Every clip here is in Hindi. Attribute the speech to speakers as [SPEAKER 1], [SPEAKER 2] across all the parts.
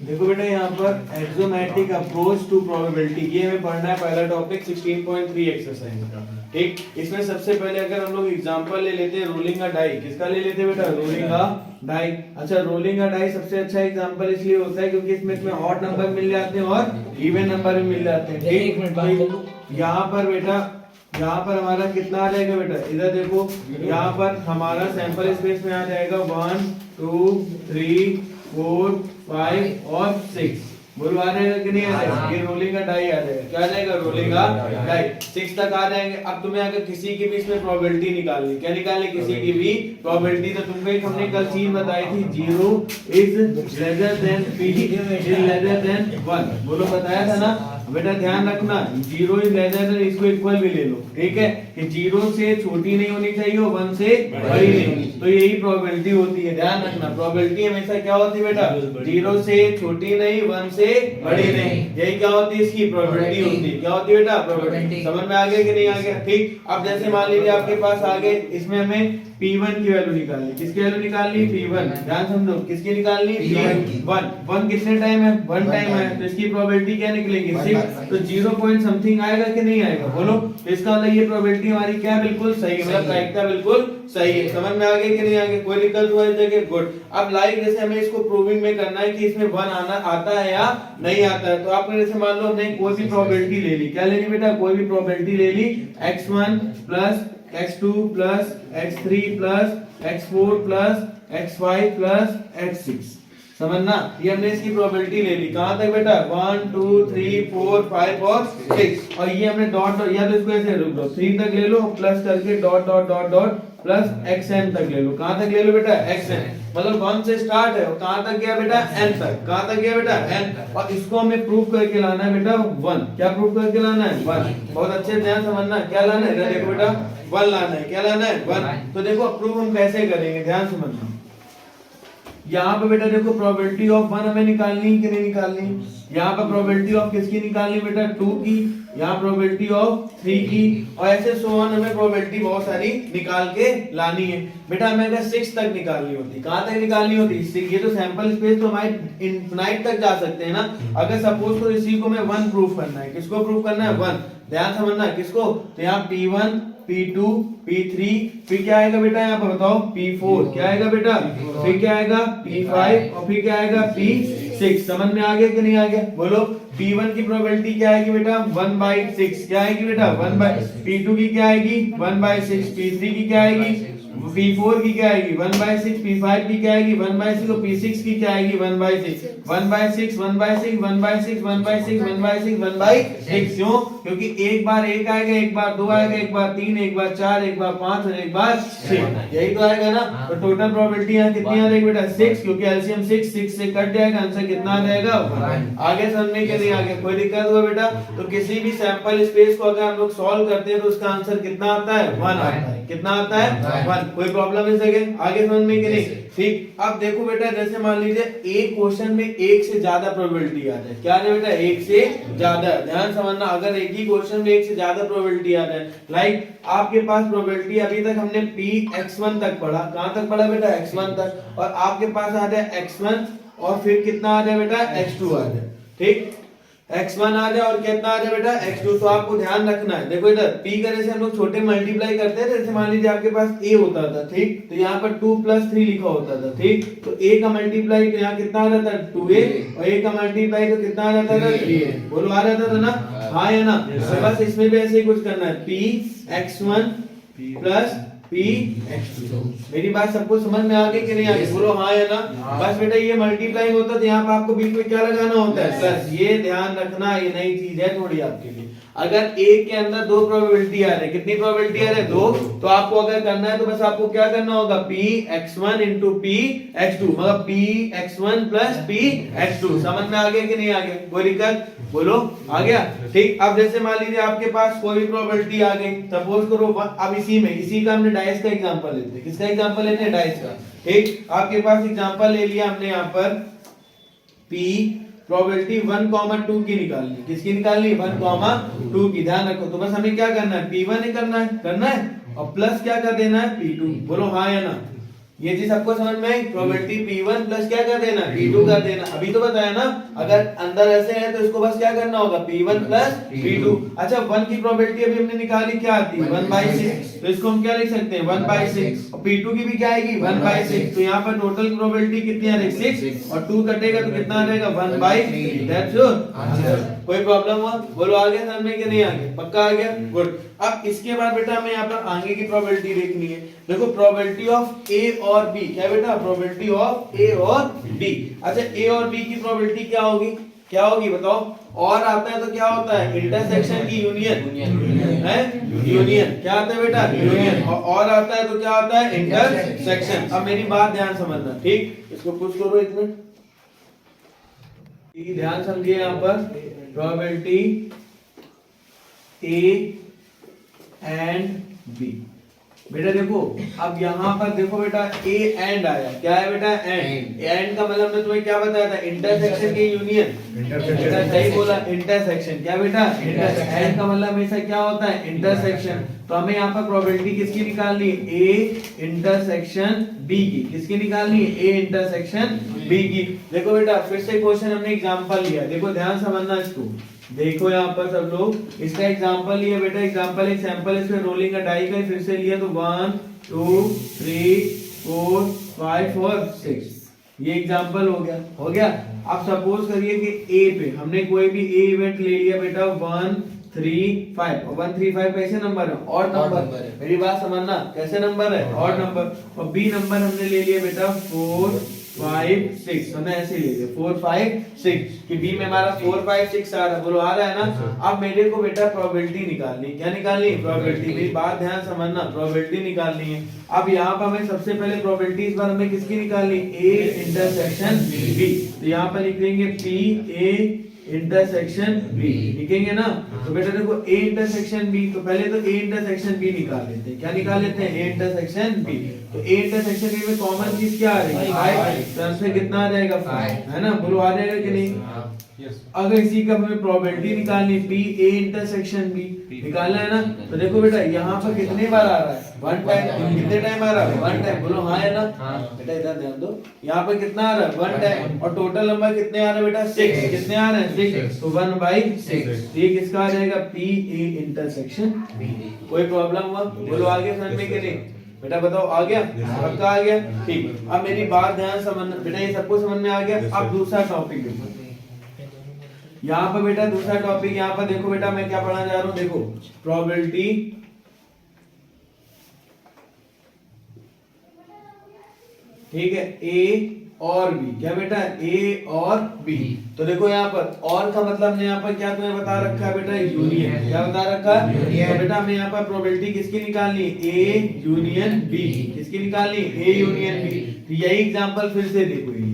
[SPEAKER 1] देखो बेटा यहाँ पर एक्सोमेट्रिक अप्रोच टू प्रोबेबिलिटी, ये हमें पढ़ना है पहला टॉपिक 16.3 एक्सरसाइज का। ठीक, इसमें सबसे पहले अगर हम लोग एग्जांपल ले लेते हैं रोलिंग अ डाई, किसका ले लेते हैं बेटा? रोलिंग अ डाई। अच्छा, रोलिंग अ डाई सबसे अच्छा एग्जांपल इसलिए होता है क्योंकि इसमें ऑड नंबर मिल जाते हैं और इवन नंबर भी मिल जाते हैं। ठीक, यहाँ पर बेटा यहाँ पर हमारा कितना आ जाएगा बेटा? इधर देखो, यहाँ पर हमारा सैंपल स्पेस में आ जाएगा 1 2 3 4 5 और 6। बोलो आ जाएगा कि नहीं आ जाएगा? ये रोलिंग का डाई आ जाएगा। क्या आ जाएगा? रोलिंग का डाई। 6 तक आ जाएंगे। अब तुम्हें अगर किसी की भी इसमें प्रोबेबिलिटी निकालनी, क्या निकालनी? किसी की भी प्रोबेबिलिटी। तो तुमको एक हमने कल चीज बताई थी, 0 is lesser than p is lesser than 1। बोलो बताया था ना बेटा? ध्यान रखना, 0 इज लेसर देन, इसको इक्वल भी ले लो। ठीक है कि 0 से छोटी नहीं होनी चाहिए और 1 से बड़ी नहीं होनी। तो यही प्रोबेबिलिटी होती है। ध्यान रखना, प्रोबेबिलिटी हमेशा क्या होती है बेटा? 0 से छोटी नहीं, 1 से बड़ी नहीं। यही क्या होती है? इसकी प्रोबेबिलिटी होती है। क्या होती है बेटा? प्रोबेबिलिटी। समझ में आ गया कि नहीं आ गया? ठीक, अब जैसे मान लीजिए आपके पास आ गए, इसमें हमें P1 की वैल्यू निकालनी। किसकी वैल्यू निकालनी? P1। ध्यान समझो, किसकी निकालनी? P1। 1 कितने टाइम है? 1 टाइम है, तो इसकी प्रोबेबिलिटी क्या निकलेगी? 6। तो 0 पॉइंट समथिंग आएगा कि नहीं आएगा? बोलो। तो इसका मतलब ये प्रोबेबिलिटी हमारी क्या बिल्कुल सही है, मतलब प्रायिकता बिल्कुल सही है। समझ में आ गया कि नहीं आ गया? कोई दिक्कत हुआ इस जगह? गुड। अब लाइक जैसे हमें इसको प्रूविंग में करना है कि इसमें 1 आना आता है या नहीं आता है। तो आपने जैसे मान लो हमने कोई भी प्रोबेबिलिटी ले ली। क्या लेनी बेटा? कोई भी प्रोबेबिलिटी ले ली। x1 plus x2 plus x3 plus x4 plus x5 plus x6। समझना, ये हमने इसकी प्रोबेबिलिटी ले ली। कहां तक बेटा? 1 2 3 4 5 और 6। और ये हमने डॉट डॉट, या तो इसको ऐसे रुक लो, 3 तक ले लो, प्लस करके dot dot dot dot plus xn तक ले लो। कहां तक ले लो बेटा? xn। मतलब 1 से स्टार्ट है और कहां तक गया बेटा? n तक। कहां तक गया बेटा? n। और इसको हमें प्रूव करके लाना है बेटा 1। क्या प्रूव करके लाना है? 1। बहुत अच्छे ध्यान समझना, क्या लाना है? इधर देखो बेटा, 1 लाना है। क्या लाना है? 1। तो देखो प्रूव हम कैसे करेंगे, ध्यान समझना। यहाँ पे बेटा देखो, प्रोबेबिलिटी ऑफ 1 हमें निकालनी कि नहीं निकालनी? यहाँ पर प्रोबेबिलिटी ऑफ किसकी निकालनी बेटा? 2 की। यहाँ प्रोबेबिलिटी ऑफ 3 की, और ऐसे सो ऑन हमें प्रोबेबिलिटी बहुत सारी निकाल के लानी है बेटा। हमें अगर 6 तक निकालनी होती, कहाँ तक निकालनी होती? ये तो सैंपल स्पेस तो हमारे इनफिनाइट तक जा सकते हैं ना। अगर सपोज तो इसी को मैं 1 प्रूफ करना है। किसको प्रूफ करना है? 1। ध्यान समझना, किसको? तो यहाँ P1 P2 P3, फिर क्या आएगा बेटा? यहाँ पर बताओ P4। क्या आएगा बेटा? फिर क्या आएगा? P5 और फिर क्या आएगा? P6। समझ में आ गया कि नहीं आ गया? बोलो। P1 की प्रोबेबिलिटी क्या आएगी बेटा? 1/6। क्या आएगी बेटा? 1/। P2 की क्या आएगी? 1/6। P3 की क्या आएगी? P4 की क्या आएगी? 1/6। P5 की क्या आएगी? 1/6। और P6 की क्या आएगी? 1/6। 1/6 1/6 1/6 1/6 1/6 1/6। क्यों? क्योंकि एक बार 1 आएगा, एक बार 2 आएगा, एक बार 3, एक बार 4, एक बार 5 और एक बार 6। यही तो आएगा ना। तो टोटल प्रोबेबिलिटी यहाँ कितनी आ जाएगी बेटा? 6, क्योंकि एलसीएम 6 से कट जाएगा, आंसर कितना आ जाएगा? 1। आगे समझने के लिए आगे कोई दिक्कत हुआ बेटा? तो किसी भी सैंपल स्पेस को अगर हम लोग सॉल्व करते हैं तो उसका आंसर कितना आता है? 1 आता है। कितना आता है? 1। कोई प्रॉब्लम इस जगह? आगे समझ में कि नहीं? ठीक, अब देखो बेटा, जैसे मान लीजिए एक क्वेश्चन में एक से ज्यादा प्रोबेबिलिटी आ जाए। क्या आ जाए बेटा? एक से ज्यादा। ध्यान समझना, अगर एक ही क्वेश्चन में एक से ज्यादा प्रोबेबिलिटी आ जाए, लाइक आपके पास प्रोबेबिलिटी अभी तक हमने P(x1) तक पढ़ा। कहां तक पढ़ा बेटा? x1 तक। और आपके पास आ जाए x1 और फिर कितना आ जाए बेटा? x2 आ जाए। ठीक, x1 आ जाए और कितना आ जाए बेटा? x2। तो आपको ध्यान रखना है, देखो इधर p करे से हम लोग छोटे मल्टीप्लाई करते हैं। जैसे मान लीजिए आपके पास a होता था, ठीक, तो यहाँ पर 2 + 3 लिखा होता था। ठीक, तो a का मल्टीप्लाई तो यहाँ कितना आ जाता है? 2a, और a का मल्टीप्लाई तो कितना आ जाता था? 3a। बोलो आ जाता था ना? हाँ या ना? तो बस इसमें भी ऐसे ही कुछ करना है, P(x1) प्लस P(x2). मेरी बात सबको समझ में आ गई कि नहीं आ गई? बोलो हाँ या ना? बस बेटा ये मल्टीप्लाई होता है तो यहाँ पे आपको बीच में क्या लगाना होता है? प्लस। ये ध्यान रखना, ये नई चीज है थोड़ी आपके लिए। अगर एक के अंदर 2 प्रोबेबिलिटी आ रही है, कितनी प्रोबेबिलिटी आ रही है? 2। तो आपको अगर करना है तो बस आपको क्या करना होगा? P(x1) into P(x2), मतलब P(x1) प्लस P(x2). समझ में आ गया कि नहीं आ गया? कोई दिक्कत? बोलो आ गया? ठीक, अब जैसे मान लीजिए आपके पास कोई भी प्रोबेबिलिटी आ गई, सपोज करो अब इसी का हमने डाइस का एग्जांपल लेते हैं। किसका एग्जांपल लेते हैं? डाइस का। ठीक, आपके पास एग्जांपल ले लिया हमने यहाँ पर P प्रोबेबिलिटी 1,2 की निकालनी। किसकी निकालनी? 1,2 की। ध्यान रखो, तो बस हमें क्या करना है? P1 ही करना है और प्लस क्या कर देना है? P2। बोलो हाँ या ना? ये चीज सबको समझ में आई। प्रोबेबिलिटी P1 प्लस क्या कर देना P2 कर देना। अभी तो बताया ना, अगर अंदर ऐसे है तो इसको बस क्या करना होगा P1 प्लस P2। अच्छा 1 की प्रोबेबिलिटी अभी हमने निकाली, क्या आती है 1/6, तो इसको हम क्या लिख सकते हैं 1/6। और P2 की भी क्या आएगी 1/6। तो यहाँ पर टोटल प्रोबेबिलिटी कितनी आ रही 6 और 2 कटेगा तो कितना आ जाएगा 1/3। That's your answer. कोई प्रॉब्लम हुआ? बोलो आ गया समझ में कि नहीं आ गया? पक्का आ गया? गुड। अब इसके बाद बेटा हमें यहाँ पर आगे की प्रोबेबिलिटी देखनी है। देखो प्रोबेबिलिटी ऑफ ए और बी, क्या बेटा प्रोबेबिलिटी ऑफ ए और बी। अच्छा ए और बी की प्रोबेबिलिटी क्या होगी? क्या होगी बताओ? और आता है तो क्या होता है इंटरसेक्शन की यूनियन है, यूनियन क्या आता है बेटा यूनियन। और आता है तो क्या होता है इंटरसेक्शन। अब मेरी बात ध्यान समझना, ठीक? इसको पुश करो एक मिनट, ध्यान समझिए। यहाँ पर प्रोबेबिलिटी ए एंड बी, बेटा देखो अब यहाँ पर देखो बेटा ए एंड आया, क्या है बेटा एंड। एंड का मतलब मैं तुम्हें क्या बताया था इंटरसेक्शन की यूनियन। बेटा सही बोला इंटरसेक्शन, क्या बेटा इंटरसेक्शन। एंड का मतलब हमेशा क्या होता है इंटरसेक्शन। तो हमें यहाँ पर प्रोबेबिलिटी किसकी निकालनी है ए इंटरसेक्शन बी की। किसकी निकालनी है ए इंटरसेक्शन बी की। देखो बेटा फिर से क्वेश्चन हमने एग्जांपल लिया, देखो ध्यान समझना इसको। देखो यहाँ पर सब लोग इसका एग्जांपल लिया बेटा, एग्जांपल एक सैंपल इसमें रोलिंग का डाई का फिर से लिया तो 1 2 3 4 5 और 6 ये एग्जांपल हो गया। अब सपोज करिए कि ए पे हमने कोई भी ए इवेंट ले लिया बेटा 1 3 5 और 1 3 5 कैसे नंबर है ऑड नंबर। मेरी बात समझना कैसे नंबर है ऑड नंबर। और बी नंबर हमने ले लिया बेटा 4 5 6, हमने ऐसे ले लिया 4 5 6 कि बी में हमारा 4 5 6 आ रहा है। बोलो आ रहा है ना। अब मेरे को बेटा प्रोबेबिलिटी निकालनी, क्या निकालनी प्रोबेबिलिटी। मेरी बात ध्यान समझना, प्रोबेबिलिटी निकालनी है। अब यहाँ पर हमें सबसे पहले प्रोबेबिलिटी इस बार हमें किसकी निकालनी ए इंटरसेक्शन बी। तो यहाँ पर लिख देंगे पी ए इंटरसेक्शन बी, लिखेंगे ना। तो बेटा देखो ए इंटरसेक्शन बी, तो पहले तो ए इंटरसेक्शन बी निकाल लेते हैं। क्या निकाल लेते हैं ए इंटरसेक्शन बी। तो ए इंटरसेक्शन बी में कॉमन चीज क्या आ रही है 5, तो आंसर कितना आ जाएगा 5, है ना। बोलो आ जाएगा कि नहीं। अगर इसी का हमें प्रोबेबिलिटी निकालनी बी ए इंटरसेक्शन बी निकालना है ना, तो देखो बेटा यहाँ पर कितने बार आ रहा है 1 टाइम। कितने टाइम आ रहा है 1 टाइम। बोलो हाँ है ना। बेटा इधर ध्यान दो, यहाँ पर कितना आ रहा है 1 टाइम और टोटल नंबर कितने आ रहे हैं बेटा 6। कितने आ रहे हैं 6, तो 1/6। ये किसका आ जाएगा पी ए इंटरसेक्शन बी। कोई प्रॉब्लम हुआ? बोलो आगे समझ में कि नहीं। बेटा बताओ आ गया? पक्का आ गया? ठीक। अब मेरी बात ध्यान समझना बेटा, ये सबको समझ में आ गया। अब दूसरा टॉपिक देखो यहाँ पर बेटा, दूसरा टॉपिक यहाँ पर देखो बेटा मैं क्या पढ़ाने जा रहा हूँ। देखो प्रोबेबिलिटी ठीक है ए और बी, क्या बेटा ए और बी। तो देखो यहाँ पर और का मतलब ने यहाँ पर क्या तुम्हें बता रखा है बेटा यूनियन। क्या बता रखा है तो बेटा हमें यहाँ पर प्रोबेबिलिटी किसकी निकालनी ए यूनियन बी। किसकी निकालनी ए यूनियन बी। तो यही एग्जांपल फिर से देखो, ये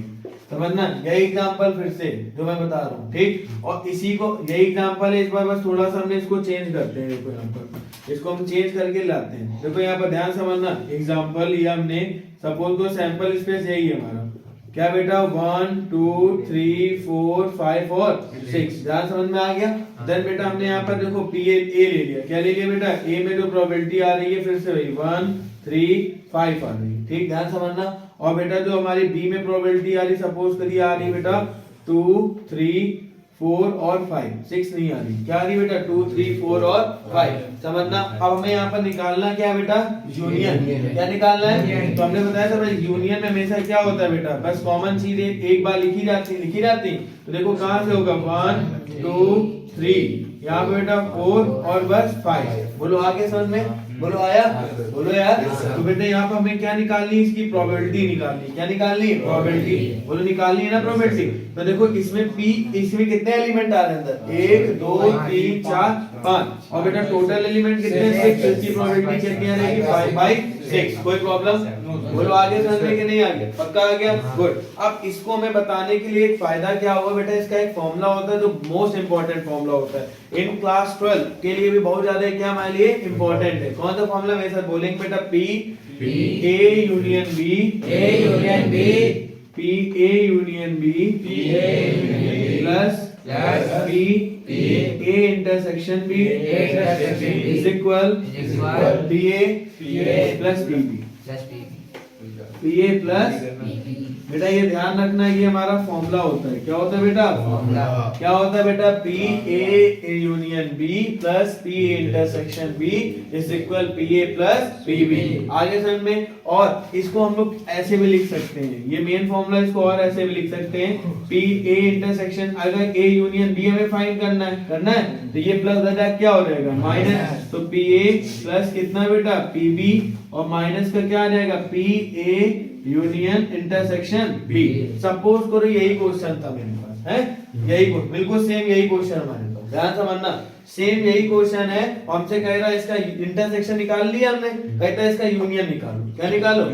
[SPEAKER 1] समझना यही एग्जांपल फिर से जो मैं बता रहा हूँ, ठीक। और इसी को यही एग्जांपल है, इस बार बस थोड़ा सा हमने इसको चेंज करते हैं। देखो यहाँ पर इसको हम चेंज करके लाते हैं। देखो यहाँ पर ध्यान समझना, एग्जांपल लिया हमने, सपोज को सैंपल स्पेस यही है हमारा, क्या बेटा 1 2 3 4 5 और 6। ध्यान समझ में आ गया। देन बेटा हमने यहाँ पर देखो पी ए ले लिया। क्या ले लिया बेटा ए में जो प्रोबेबिलिटी आ रही है फिर से वही 1 3 5 आ रही है, ठीक। ध्यान समझना। और बेटा जो हमारी बी में प्रोबेबिलिटी आ रही सपोज करिए आ रही बेटा 2 3 4 और 5, 6 नहीं आ रही। क्या आ रही बेटा 2 3 4 और 5। समझना। अब हमें यहाँ पर निकालना क्या है बेटा यूनियन। क्या निकालना है तो हमने बताया था यूनियन में हमेशा क्या होता है बेटा बस कॉमन चीज एक बार लिखी जाती। तो देखो कहाँ से होगा 1 2 3, यहाँ पे बेटा 4 और बस 5। बोलो आगे समझ में। बोलो आया? बोलो यार। तो बेटा यहाँ पर हमें क्या निकालनी है इसकी प्रोबेबिलिटी निकालनी। क्या निकालनी है प्रोबेबिलिटी। बोलो निकालनी है ना प्रोबेबिलिटी। तो देखो इसमें पी इसमें कितने एलिमेंट आ रहे हैं अंदर 1 2 3 4 5 और बेटा टोटल एलिमेंट कितने 6। इसकी प्रोबेबिलिटी कितनी आ रहेगी 5/6। कोई प्रॉब्लम? बोलो आगे समझ में कि नहीं आ गया? पक्का आ गया? गुड। अब इसको हमें बताने के लिए एक फायदा क्या होगा बेटा, इसका एक फॉर्मूला होता है जो मोस्ट इंपॉर्टेंट फॉर्मूला होता है इन क्लास 12 के लिए भी बहुत ज्यादा क्या हमारे लिए इंपॉर्टेंट है। कौन सा फॉर्मूला मेरे साथ बोलेंगे बेटा P A union B P A union B plus P A intersection B is equal P A plus B B. P A plus बेटा ये ध्यान रखना ये हमारा फॉर्मूला होता है। क्या होता है बेटा? क्या होता है बेटा? P A union B plus P A intersection B is equal P A plus P B. आगे समझ में? और इसको हम लोग ऐसे भी लिख सकते हैं, ये मेन फॉर्मूला, इसको और ऐसे भी लिख सकते हैं, पी ए इंटरसेक्शन, अगर ए यूनियन बी हमें फाइंड करना है तो ये प्लस बेटा क्या हो जाएगा? माइनस। तो पी ए प्लस कितना बेटा? पी बी, और माइनस का क्या आ जाएगा? P A union intersection B. Suppose करो यही क्वेश्चन था मेरे पास, है यही बिल्कुल सेम यही क्वेश्चन हमारे पास, ध्यान समझना, सेम यही क्वेश्चन है। हमसे कह रहा है इसका इंटरसेक्शन निकाल लिया हमने, कहता है इसका यूनियन निकालो। क्या निकालो?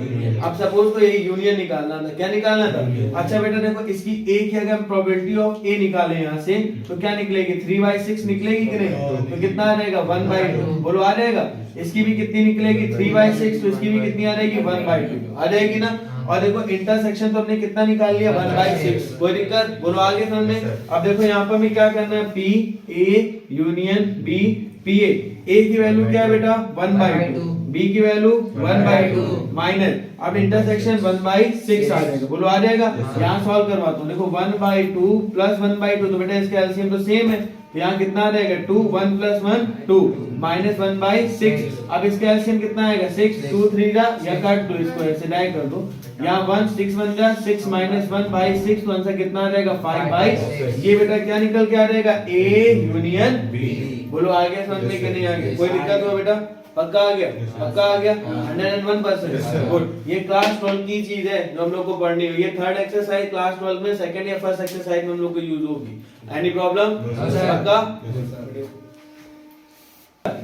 [SPEAKER 1] अब सपोज को ये यूनियन निकालना था, क्या निकालना था? अच्छा बेटा देखो, इसकी ए की अगर प्रोबेबिलिटी ऑफ ए निकाले यहाँ से तो क्या निकलेगी? 3/6 निकलेगी कि नहीं? तो कितना आ जाएगा? 1/2। बोलो आ जाएगा। इसकी भी कितनी निकलेगी? 3/6, तो इसकी भी कितनी आ जाएगी? 1/2 आ जाएगी ना। और देखो इंटरसेक्शन तो हमने कितना निकाल लिया? 1/6। कोई दिक्कत? बोलो आगे समझे। अब देखो यहाँ पर हमें क्या करना है? P A union B, P A की वैल्यू क्या है बेटा? 1/2, बी की वैल्यू 1/2 माइनस, अब इंटरसेक्शन 1/6 आ जाएगा। बोलो आ जाएगा। यहाँ सॉल्व करवाता हूँ, देखो 1/2 प्लस 1/2, तो बेटा इसका एलसीएम तो सेम है, तो यहाँ कितना आ जाएगा? 2, 1 प्लस 1 2 माइनस 1/6। अब इसका एलसीएम कितना आएगा? 6, 2 3 जा, या काट दो इसको, ऐसे डायरेक्ट कर दो। यहाँ 1 6 1 जा, 6 माइनस 1/6, तो आंसर कितना आ जाएगा? 5/6। ये बेटा क्या निकल के आ जाएगा? A union B. बोलो आ गया समझ में कि नहीं आ गया? कोई दिक्कत हो बेटा? पक्का आ गया? पक्का आ गया? 101%। गुड। ये क्लास 12 की चीज है जो हम लोग को पढ़नी है। ये थर्ड एक्सरसाइज क्लास 12 में सेकंड या फर्स्ट एक्सरसाइज में हम लोग को यूज होगी। Any problem? पक्का?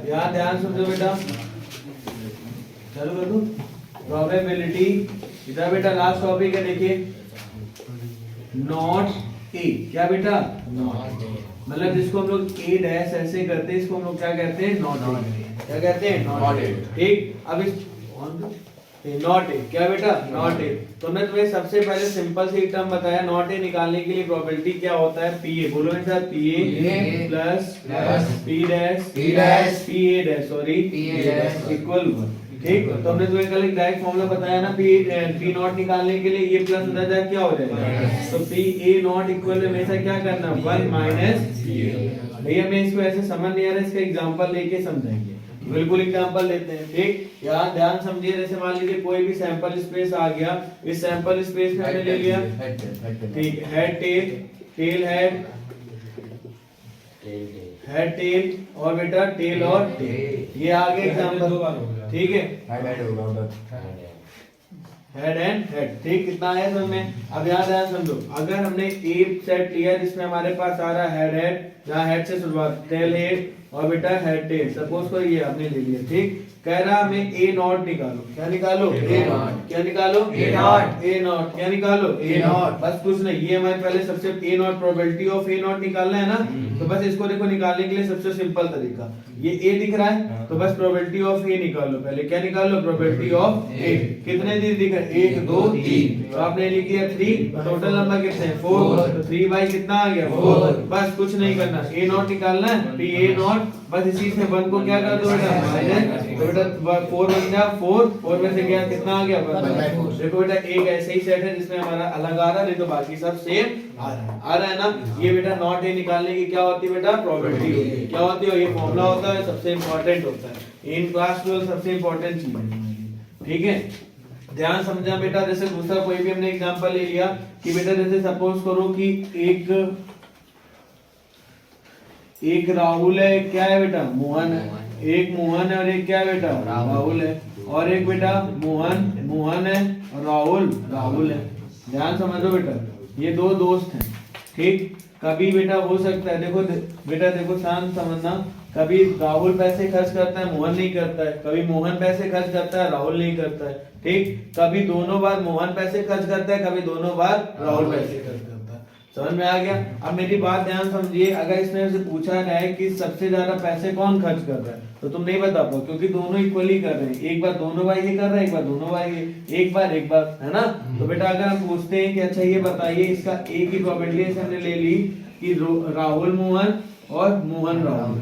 [SPEAKER 1] यहाँ ध्यान सुन दो बेटा, चलो बेटू प्रोबेबिलिटी। इधर बेटा लास्ट टॉपिक है, देखिए नॉट ए। क्या बेटा? नॉट ए, मतलब जिसको हम लोग ए डैश ऐसे करते हैं, इसको हम लोग क्या कहते हैं? Not a. क्या कहते हैं? Not a. ठीक, अब इस नॉट ए, क्या बेटा? Not a. तो मैं तुम्हें सबसे पहले सिंपल सी टर्म बताया, नॉट ए निकालने के लिए प्रोबेबिलिटी क्या होता है? पी ए। बोलो मेरे साथ, P A plus P dash P A dash sorry equal 1। ठीक, तो हमने तुम्हें कल एक डायरेक्ट फॉर्मूला बताया ना, पी नॉट निकालने के लिए, ये प्लस उधर जाके क्या हो जाएगा? तो पी ए नॉट इक्वल में हमेशा क्या करना? 1 माइनस पी ए। भैया मैं इसको ऐसे समझ नहीं आ रहा, इसका एग्जांपल लेके समझाएंगे। बिल्कुल एग्जांपल लेते हैं। ठीक, यहाँ ध्यान समझिए, जैसे मान लीजिए कोई भी सैंपल स्पेस आ गया, इस सैंपल स्पेस में हमने ले लिया, ठीक, head tail, tail head, head tail, और बेटा टेल और टेल, ये आगे एग्जांपल। ठीक है, हेड एंड हेड। ठीक, कितना आया समझ में? अब यहाँ ध्यान समझो, अगर हमने ए सेट लिया जिसमें हमारे पास आ रहा है हेड हेड, जहाँ हेड से शुरुआत, टेल हेड और बेटा हेड टेल, सपोज को ये आपने ले लिया। ठीक, कह रहा हमें ए नॉट निकालो। क्या निकालो? A knot. क्या निकालो? A knot. A knot. क्या निकालो? A knot. बस कुछ नहीं, ये हमारे पहले सबसे a knot probability of a knot निकालना है ना, तो बस इसको देखो निकालने के लिए सबसे सिंपल तरीका, ये ए दिख रहा है तो बस प्रोबेबिलिटी ऑफ ए निकालो। पहले क्या निकालो? प्रोबेबिलिटी ऑफ ए। कितने दिन दिख रहे? 1 2 3, तो आपने लिख दिया 3, टोटल नंबर कितने हैं? 4, तो 3 बाई कितना आ गया? 4। बस कुछ नहीं करना, ए नॉट निकालना है, पी ए नॉट, बस इसी से 1 को क्या कर दो बेटा? माइनस, तो बेटा 4 बन गया 4, 4 में से गया कितना आ गया? 1/4। देखो बेटा एक ऐसे ही सेट है जिसमें हमारा अलग आ रहा है, नहीं तो बाकी सब सेम आ रहा है ना। ये बेटा नॉट ए निकालने की क्या होती है बेटा? प्रोबेबिलिटी होती है। क्या होती है? ये फॉर्मूला होता है, सबसे इंपॉर्टेंट होता है इन क्लास 12, सबसे इंपॉर्टेंट चीज है। ठीक है, ध्यान समझा बेटा। जैसे दूसरा कोई भी हमने एग्जांपल ले लिया कि बेटा जैसे सपोज करो कि एक राहुल है, क्या है बेटा? मोहन है। एक मोहन है और एक क्या है बेटा? राहुल है। और एक बेटा मोहन है और राहुल है। ध्यान समझो बेटा, ये दो दोस्त हैं। ठीक, कभी बेटा हो सकता है, देखो बेटा देखो शांत समझना, कभी राहुल पैसे खर्च करता है, मोहन नहीं करता है, कभी मोहन पैसे खर्च करता है, राहुल नहीं करता है। ठीक, कभी दोनों बार मोहन पैसे खर्च करता है, कभी दोनों बार राहुल पैसे खर्च करता है। समझ में आ गया? अब मेरी बात ध्यान समझिए, अगर इसमें से पूछा है कि सबसे ज्यादा पैसे कौन खर्च कर रहा है, तो तुम नहीं बता पाओ, क्योंकि दोनों इक्वली कर रहे हैं। एक बार दोनों भाई ये कर रहे हैं, एक बार दोनों भाई ये, एक बार, है ना? तो बेटा अगर हम पूछते हैं कि अच्छा ये बताइए, इसका ए की प्रोबेबिलिटी हमने ले ली कि राहुल मोहन और मोहन राहुल।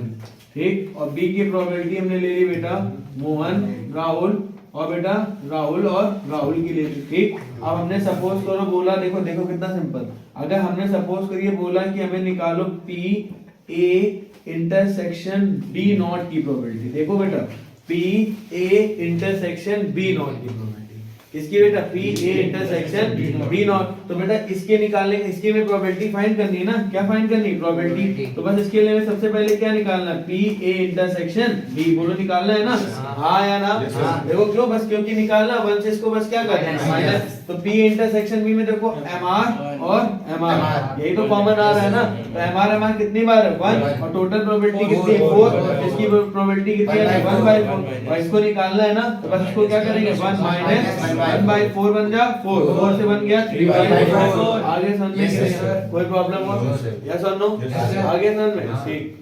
[SPEAKER 1] ठीक, और बी की प्रोबेबिलिटी हमने ले ली बेटा मोहन राहुल और बेटा राहुल और राहुल की ले ली, ठीक। अब हमने सपोज करो बोला, देखो देखो कितना सिंपल, अगर हमने सपोज करिए बोला कि हमें निकालो P A intersection B not की प्रोबेबिलिटी, देखो बेटा P A intersection B not की प्रोबेबिलिटी किसकी बेटा, P A intersection B not. तो बेटा इसके निकालने, इसकी में प्रोबेबिलिटी फाइंड करनी है ना, क्या फाइंड करनी है, प्रोबेबिलिटी। तो बस इसके लिए सबसे पहले क्या निकालना है, पी ए इंटरसेक्शन बी, बोलो निकालना है ना, हाँ या ना, देखो क्यों, बस क्योंकि निकालना, वन से इसको बस क्या कर देना माइनस, तो पी इंटरसेक्शन बी में देखो एम आर और एम आर, यही तो कॉमन आ रहा है ना, तो एम आर कितनी बार है, 1, और टोटल प्रोबेबिलिटी कितनी है, 4, इसकी प्रोबेबिलिटी कितनी है, 1/4, और इसको निकालना है ना, तो बस इसको क्या करेंगे, 1 माइनस 1/4 बन जा 4, 4 से बन गया 3/4, आगे समझ में कोई प्रॉब्लम हो, यस और नो, आगे समझ में, ठीक।